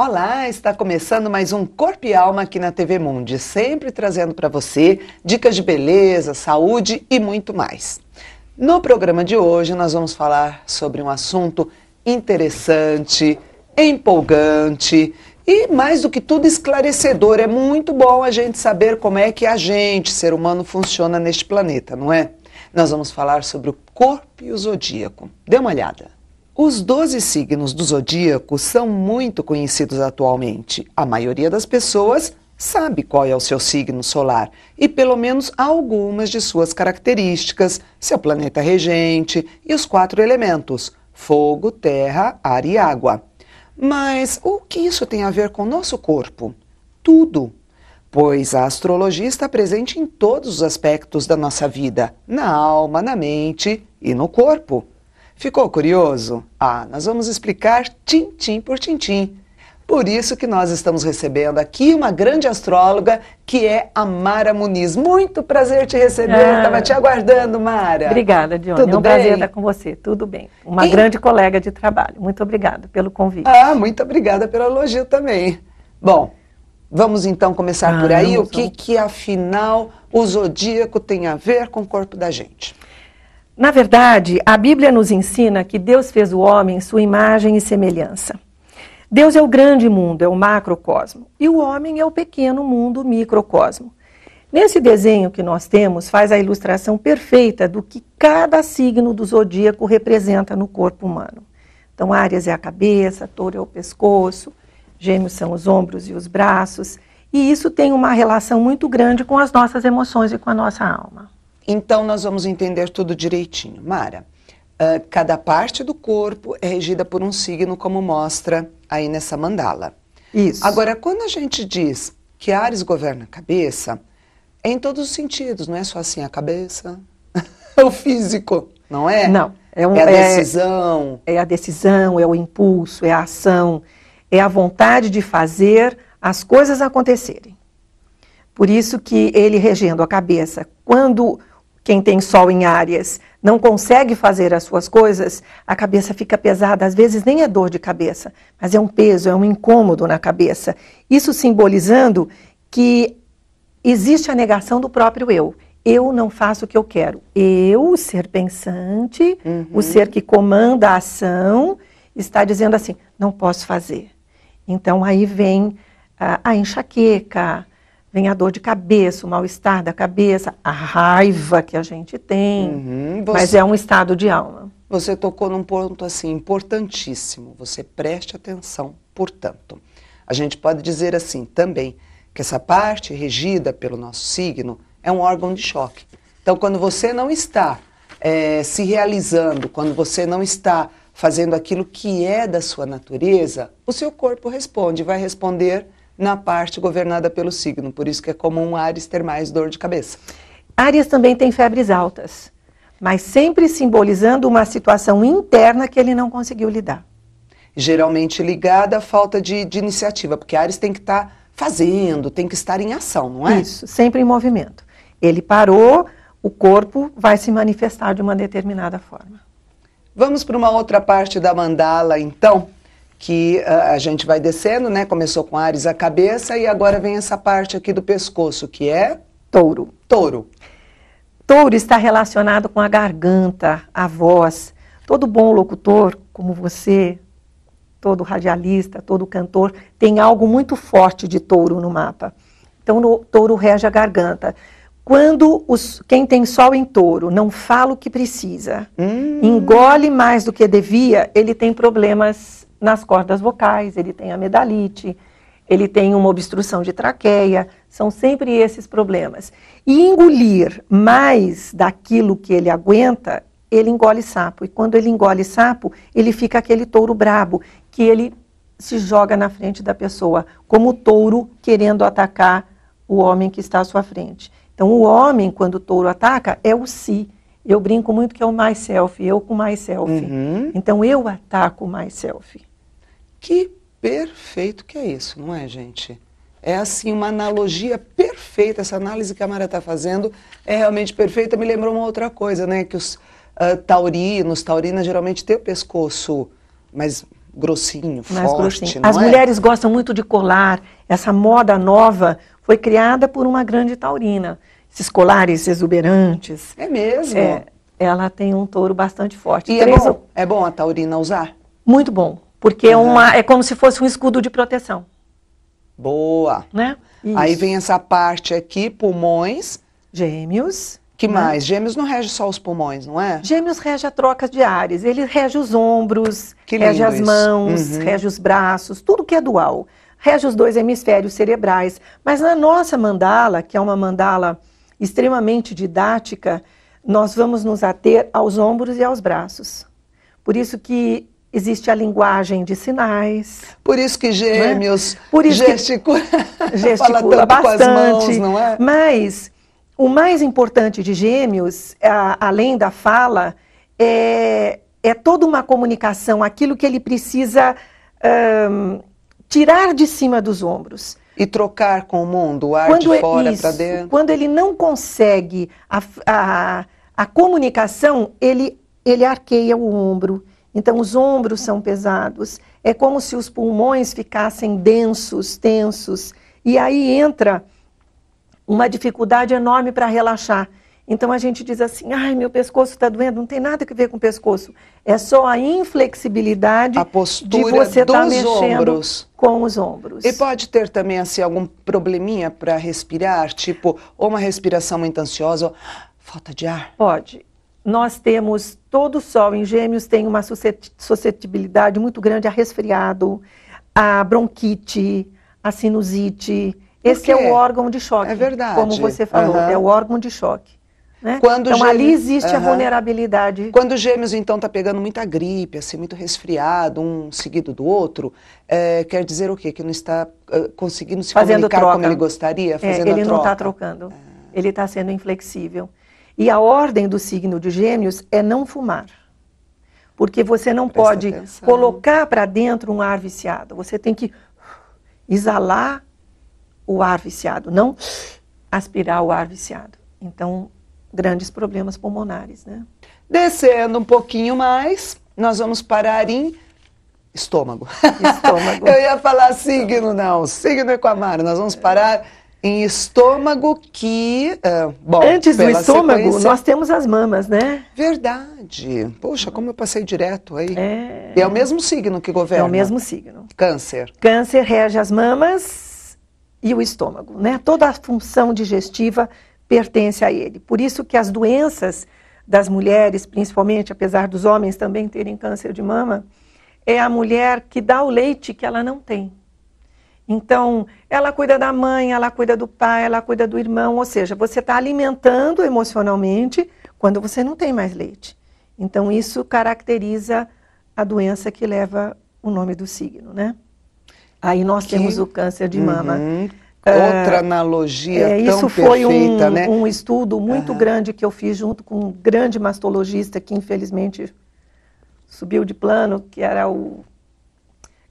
Olá, está começando mais um Corpo e Alma aqui na TV Mundi, sempre trazendo para você dicas de beleza, saúde e muito mais. No programa de hoje nós vamos falar sobre um assunto interessante, empolgante e mais do que tudo esclarecedor. É muito bom a gente saber como é que a gente, ser humano, funciona neste planeta, não é? Nós vamos falar sobre o corpo e o zodíaco. Dê uma olhada. Os 12 signos do zodíaco são muito conhecidos atualmente. A maioria das pessoas sabe qual é o seu signo solar e pelo menos algumas de suas características, seu planeta regente e os 4 elementos: fogo, terra, ar e água. Mas o que isso tem a ver com o nosso corpo? Tudo. Pois a astrologia está presente em todos os aspectos da nossa vida, na alma, na mente e no corpo. Ficou curioso? Nós vamos explicar tintim por tintim. Por isso que nós estamos recebendo aqui uma grande astróloga, que é a Mara Muniz. Muito prazer te receber, estava te aguardando, Mara. Obrigada, Dione. Tudo é um bem? prazer estar com você, tudo bem. Uma grande colega de trabalho. Muito obrigada pelo convite. Muito obrigada pelo elogio também. Bom, vamos então começar por aí. O que afinal o zodíaco tem a ver com o corpo da gente? Na verdade, a Bíblia nos ensina que Deus fez o homem em sua imagem e semelhança. Deus é o grande mundo, é o macrocosmo, e o homem é o pequeno mundo, o microcosmo. Nesse desenho que nós temos, faz a ilustração perfeita do que cada signo do zodíaco representa no corpo humano. Então, Áries é a cabeça, Touro é o pescoço, Gêmeos são os ombros e os braços, e isso tem uma relação muito grande com as nossas emoções e com a nossa alma. Então, nós vamos entender tudo direitinho. Mara, cada parte do corpo é regida por um signo, como mostra aí nessa mandala. Isso. Agora, quando a gente diz que Áries governa a cabeça, é em todos os sentidos, não é só assim a cabeça, é o físico, não é? Não. É a decisão. É a decisão, é o impulso, é a ação, é a vontade de fazer as coisas acontecerem. Por isso que ele regendo a cabeça, quando quem tem Sol em Áries não consegue fazer as suas coisas, a cabeça fica pesada. Às vezes nem é dor de cabeça, mas é um peso, é um incômodo na cabeça. Isso simbolizando que existe a negação do próprio eu. Eu não faço o que eu quero. Eu, o ser pensante, o ser que comanda a ação, está dizendo assim, não posso fazer. Então aí vem a enxaqueca, vem a dor de cabeça, o mal-estar da cabeça, a raiva que a gente tem, mas é um estado de alma. Você tocou num ponto assim importantíssimo, você preste atenção, portanto. A gente pode dizer assim também, que essa parte regida pelo nosso signo é um órgão de choque. Então, quando você não está se realizando, quando você não está fazendo aquilo que é da sua natureza, o seu corpo responde, vai responder na parte governada pelo signo. Por isso que é comum Áries ter mais dor de cabeça. Áries também tem febres altas, mas sempre simbolizando uma situação interna que ele não conseguiu lidar. Geralmente ligada à falta de iniciativa, porque Áries tem que estar fazendo, tem que estar em ação, não é? Isso, sempre em movimento. Ele parou, o corpo vai se manifestar de uma determinada forma. Vamos para uma outra parte da mandala, então, que a gente vai descendo, né? Começou com Áries a cabeça e agora vem essa parte aqui do pescoço, que é? Touro. Touro. Touro está relacionado com a garganta, a voz. Todo bom locutor, como você, todo radialista, todo cantor, tem algo muito forte de touro no mapa. Então, o touro rege a garganta. Quando quem tem Sol em Touro não fala o que precisa, engole mais do que devia, ele tem problemas nas cordas vocais, ele tem amidalite, ele tem uma obstrução de traqueia, são sempre esses problemas. E engolir mais daquilo que ele aguenta, ele engole sapo. E quando ele engole sapo, ele fica aquele touro brabo, que ele se joga na frente da pessoa, como o touro querendo atacar o homem que está à sua frente. Então, o homem, quando o touro ataca, é o si. Eu brinco muito que é o myself, eu com myself. Então, eu ataco o myself. Que perfeito que é isso, não é, gente? É assim, uma analogia perfeita, essa análise que a Mara está fazendo é realmente perfeita. Me lembrou uma outra coisa, né? Que os taurinas geralmente têm o pescoço mais grossinho, Mais forte, grossinho. não As é? mulheres gostam muito de colar. Essa moda nova foi criada por uma grande taurina. Esses colares exuberantes. É mesmo? Ela tem um touro bastante forte. E é bom a taurina usar? Muito bom, porque é como se fosse um escudo de proteção. Boa. Né? Aí Isso. vem essa parte aqui, pulmões. Gêmeos. Que né? mais? Gêmeos não rege só os pulmões, não é? Gêmeos rege a troca de ares. Ele rege os ombros, Que rege lindo as isso. mãos, rege os braços, tudo que é dual. Rege os 2 hemisférios cerebrais. Mas na nossa mandala, que é uma mandala extremamente didática, nós vamos nos ater aos ombros e aos braços. Por isso que existe a linguagem de sinais. Por isso que Gêmeos Por isso gesticula, fala gesticula tanto com as mãos, bastante. não é? Mas o mais importante de Gêmeos, além da fala, é toda uma comunicação, aquilo que ele precisa tirar de cima dos ombros. E trocar com o mundo, o ar de fora para dentro. Quando ele não consegue a comunicação, ele arqueia o ombro. Então, os ombros são pesados. É como se os pulmões ficassem densos, tensos. E aí entra uma dificuldade enorme para relaxar. Então, a gente diz assim, ai, meu pescoço está doendo. Não tem nada a ver com o pescoço. É só a inflexibilidade A postura de você estar dos mexendo ombros. com os ombros. E pode ter também assim, algum probleminha para respirar? Tipo, ou uma respiração muito ansiosa, ou falta de ar? Pode. Nós temos, todo o Sol em Gêmeos tem uma suscetibilidade muito grande a resfriado, a bronquite, a sinusite. Esse é o órgão de choque. É verdade. Como você falou, é o órgão de choque. Né? Quando então, ali existe a vulnerabilidade. Quando o Gêmeos, então, está pegando muita gripe, assim, muito resfriado, um seguido do outro, quer dizer o quê? Que não está conseguindo se comunicar como ele gostaria? Fazendo ele a troca. não está trocando. Ele está sendo inflexível. E a ordem do signo de Gêmeos é não fumar. Porque você não pode colocar para dentro um ar viciado. Você tem que exalar o ar viciado, não aspirar o ar viciado. Então, grandes problemas pulmonares, né? Descendo um pouquinho mais, nós vamos parar em estômago. Estômago. Eu ia falar signo, não. Signo é com a Mara. Nós vamos parar em estômago que... bom, antes do estômago, nós temos as mamas, né? Verdade. Poxa, como eu passei direto aí. E é o mesmo signo que governa. É o mesmo signo. Câncer. Câncer rege as mamas e o estômago, né? Toda a função digestiva pertence a ele. Por isso que as doenças das mulheres, principalmente, apesar dos homens também terem câncer de mama, é a mulher que dá o leite que ela não tem. Então, ela cuida da mãe, ela cuida do pai, ela cuida do irmão, ou seja, você está alimentando emocionalmente quando você não tem mais leite. Então, isso caracteriza a doença que leva o nome do signo, né? Aí nós temos o câncer de mama. Outra analogia tão isso perfeita, foi né? um estudo muito grande que eu fiz junto com um grande mastologista que infelizmente subiu de plano, que era o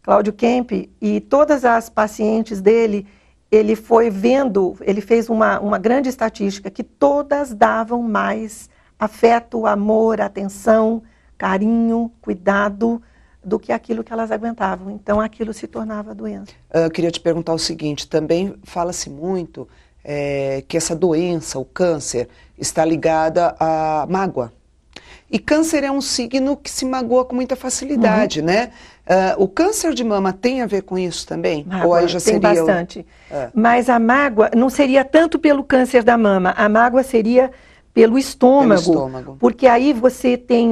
Cláudio Kemp, e todas as pacientes dele, ele foi vendo, ele fez uma grande estatística que todas davam mais afeto, amor, atenção, carinho, cuidado do que aquilo que elas aguentavam. Então, aquilo se tornava doença. Eu queria te perguntar o seguinte, também fala-se muito que essa doença, o câncer, está ligada à mágoa. E câncer é um signo que se magoa com muita facilidade, né? O câncer de mama tem a ver com isso também? Mágoa, ou aí já tem seria bastante. Mas a mágoa não seria tanto pelo câncer da mama, a mágoa seria pelo estômago. Porque aí você tem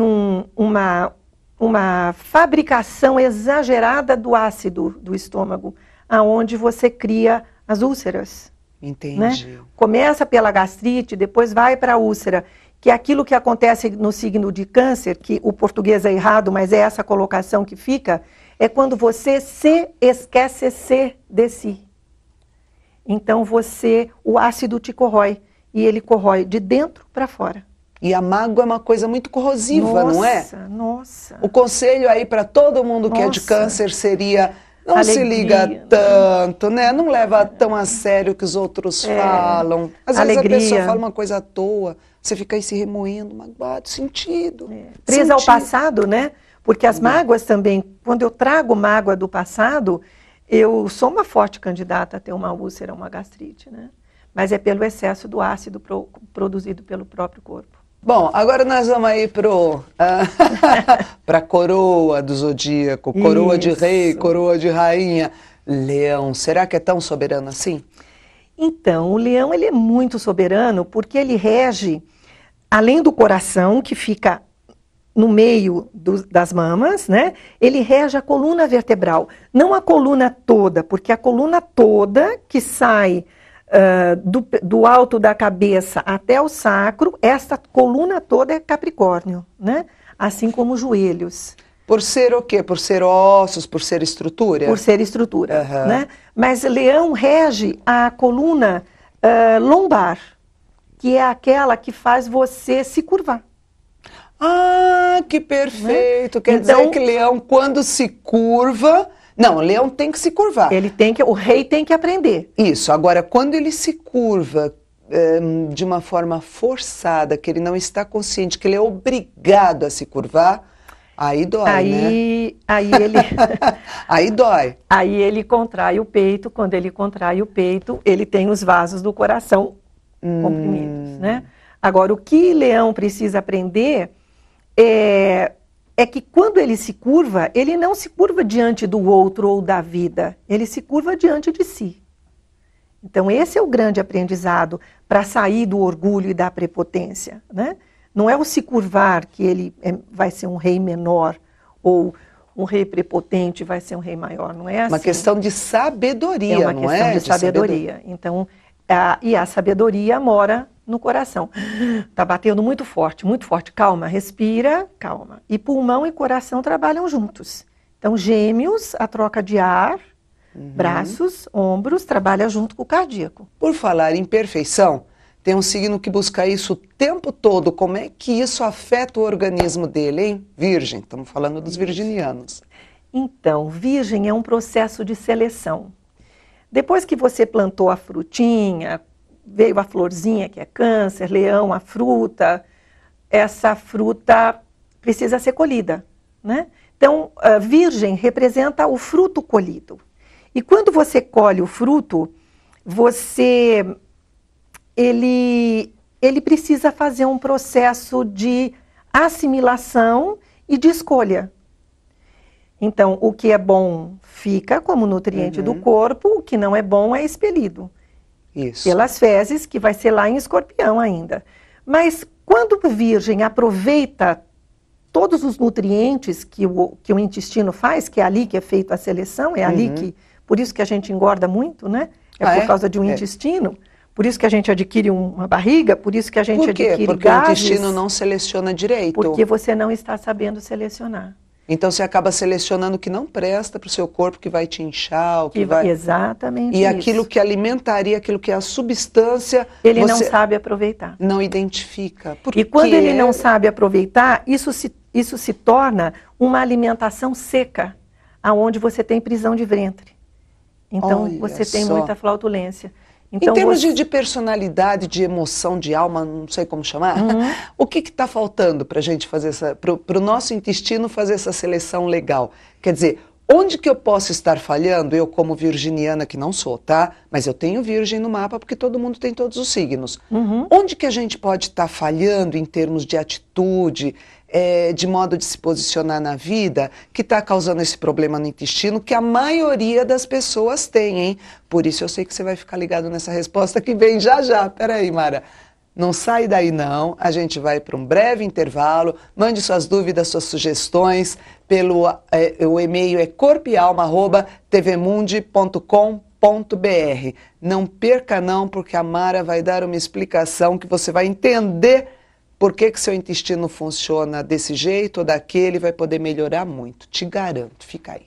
uma fabricação exagerada do ácido do estômago, aonde você cria as úlceras. Entendi. Né? Começa pela gastrite, depois vai para a úlcera, que é aquilo que acontece no signo de câncer, que o português é errado, mas é essa colocação que fica, é quando você se esquece de si. Então o ácido te corrói, e ele corrói de dentro para fora. E a mágoa é uma coisa muito corrosiva, não é? Nossa. O conselho aí para todo mundo que é de câncer seria: não se liga tanto, né? Não leva tão a sério o que os outros falam. Às vezes a pessoa fala uma coisa à toa, você fica aí se remoendo, magoado, sentido. Presa ao passado, né? Porque as mágoas também, quando eu trago mágoa do passado, eu sou uma forte candidata a ter uma úlcera, uma gastrite, né? Mas é pelo excesso do ácido produzido pelo próprio corpo. Bom, agora nós vamos aí para a coroa do zodíaco, coroa de rei, coroa de rainha. Leão, será que é tão soberano assim? Então, o leão ele é muito soberano porque ele rege, além do coração, que fica no meio das mamas, né? Ele rege a coluna vertebral. Não a coluna toda, porque a coluna toda que sai do alto da cabeça até o sacro, esta coluna toda é Capricórnio, né? Assim como os joelhos. Por ser o quê? Por ser ossos, por ser estrutura? Por ser estrutura, né? Mas Leão rege a coluna lombar, que é aquela que faz você se curvar. Ah, que perfeito! Né? Quer dizer que Leão, quando se curva... Não, o leão tem que se curvar. O rei tem que aprender. Isso. Agora, quando ele se curva de uma forma forçada, que ele não está consciente, que ele é obrigado a se curvar, aí dói, né? Aí ele... Aí dói. Aí ele contrai o peito. Quando ele contrai o peito, ele tem os vasos do coração comprimidos, né? Agora, o que Leão precisa aprender é que quando ele se curva, ele não se curva diante do outro ou da vida, ele se curva diante de si. Então esse é o grande aprendizado para sair do orgulho e da prepotência, né? Não é o se curvar que ele vai ser um rei menor ou um rei prepotente vai ser um rei maior, não é assim. Uma questão de sabedoria, não é? É uma questão de sabedoria. Então, e a sabedoria mora no coração. Está batendo muito forte, calma, respira, calma. E pulmão e coração trabalham juntos. Então, gêmeos, a troca de ar, braços, ombros, trabalha junto com o cardíaco. Por falar em perfeição, tem um signo que busca isso o tempo todo. Como é que isso afeta o organismo dele, hein? Virgem, estamos falando dos virginianos. Então, virgem é um processo de seleção. Depois que você plantou a frutinha, veio a florzinha, que é câncer, leão, a fruta, essa fruta precisa ser colhida, né? Então, a virgem representa o fruto colhido. E quando você colhe o fruto, ele precisa fazer um processo de assimilação e de escolha. Então, o que é bom fica como nutriente do corpo, o que não é bom é expelido. Isso. Pelas fezes, que vai ser lá em Escorpião ainda. Mas quando a virgem aproveita todos os nutrientes que o intestino faz, que é ali que é feita a seleção, é ali que... Por isso que a gente engorda muito, né? Por causa de um intestino. Por isso que a gente adquire uma barriga, por isso que a gente adquire gases. Porque o intestino não seleciona direito. Porque você não está sabendo selecionar. Então você acaba selecionando o que não presta para o seu corpo, que vai te inchar, o que vai... Exatamente. E aquilo que alimentaria, aquilo que é a substância... Ele não sabe aproveitar. Não identifica. E quando ele não sabe aproveitar, isso se torna uma alimentação seca, aonde você tem prisão de ventre. Então você tem muita flautulência. Então, em termos de personalidade, de emoção, de alma, não sei como chamar, o que está faltando para a gente fazer para o nosso intestino fazer essa seleção legal? Quer dizer, onde que eu posso estar falhando? Eu como virginiana, que não sou, tá? Mas eu tenho virgem no mapa porque todo mundo tem todos os signos. Onde que a gente pode estar falhando em termos de atitude, de modo de se posicionar na vida, que está causando esse problema no intestino que a maioria das pessoas tem, hein? Por isso eu sei que você vai ficar ligado nessa resposta que vem já já. Peraí, Mara. Não sai daí não, a gente vai para um breve intervalo, mande suas dúvidas, suas sugestões, o e-mail é corpoalma@tvmundi.com.br. Não perca não, porque a Mara vai dar uma explicação que você vai entender por que seu intestino funciona desse jeito ou daquele, vai poder melhorar muito, te garanto, fica aí.